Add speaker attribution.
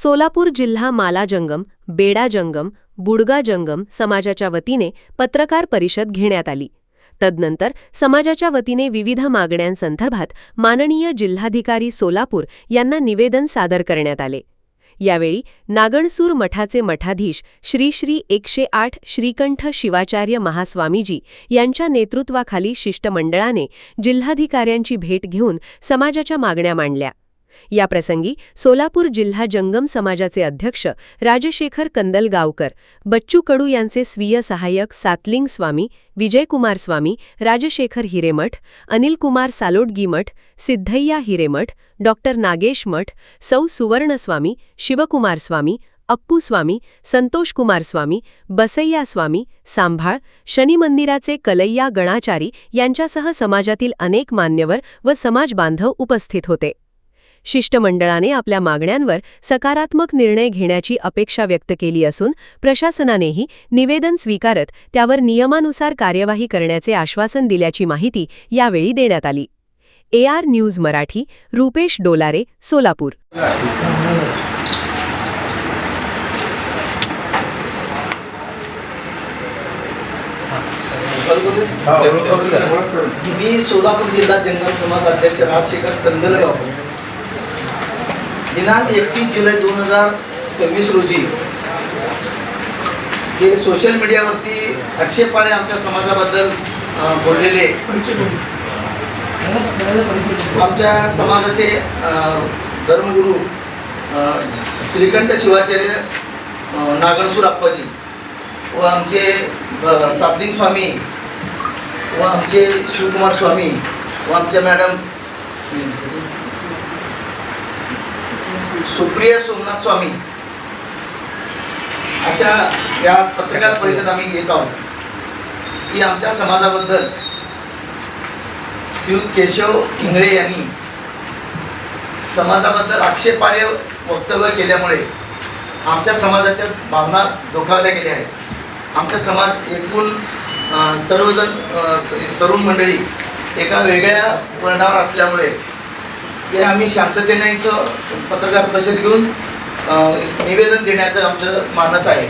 Speaker 1: सोलापूर जिल्हा माला जंगम, बेडा जंगम, बुडगा जंगम समाजाच्या वतीने पत्रकार परिषद घेण्यात आली। तदनंतर समाजाच्या वतीने विविध मागण्यांसंदर्भात माननीय जिल्हाधिकारी सोलापूर यांना निवेदन सादर करण्यात आले। यावेळी नागणसूर मठाचे मठाधीश श्री श्री 108 श्रीकंठ शिवाचार्य महास्वामीजी यांच्या नेतृत्वाखाली शिष्टमंडळाने जिल्हाधिकाऱ्यांची भेट घेऊन समाजाच्या मागण्या मांडल्या। याप्रसंगी सोलापूर जिल्हा जंगम समाजाचे अध्यक्ष राजशेखर कंदलगावकर, बच्चू कडू यांचे स्वीय सहाय्यक सातलिंग स्वामी, विजयकुमार स्वामी, राजशेखर हिरेमठ, अनिलकुमार सालोडगी मठ, सिद्धय्या हिरेमठ, डॉक्टर नागेश मठ, सौ सुवर्ण स्वामी, शिवकुमार स्वामी, अप्पू स्वामी, संतोष कुमार स्वामी, बसैया स्वामी, सांभाळ, शनी मंदिराचे कलैया गणाचारी यांच्यासह समाजातील अनेक मान्यवर व समाजबांधव उपस्थित होते। शिष्टमंडळाने आपल्या मागण्यांवर सकारात्मक निर्णय घेण्याची अपेक्षा व्यक्त केली असून प्रशासनानेही निवेदन स्वीकारत त्यावर नियमानुसार कार्यवाही करण्याचे आश्वासन दिल्याची माहिती यावेळी देण्यात आली। AR news Marathi, Rupesh Dolare, Solapur.
Speaker 2: मी सोलापूर जिल्हा जंगम समाज अध्यक्ष राजशेखर कंदलगावकर दिनांक 31 जुलै 2026 रोजी जे सोशल मीडियावरती आक्षेपाने आमच्या समाजाबद्दल बोललेले आमच्या समाजाचे धर्मगुरू श्रीकंठ शिवाचार्य नागणसूर अप्पाजी व आमचे सातलिंग स्वामी व आमचे शिवकुमार स्वामी व आमच्या मॅडम सुप्रिया सोमनाथ स्वामी अशा या पत्रकार परिषद आम्ही घेत आहोत की आमच्या समाजाबद्दल श्रीयुत केशव इंगळे यांनी समाजाबद्दल आक्षेपार्ह वक्तव्य केल्यामुळे आमच्या समाजाच्या भावना दुखावल्या गेल्या आहेत। आमचा समाज एकूण सर्वजण तरुण मंडळी एका वेगळ्या वळणावर असल्यामुळे ते आम्ही शांततेने इथं पत्रकार परिषद घेऊन निवेदन देण्याचं आमचं मानस आहे।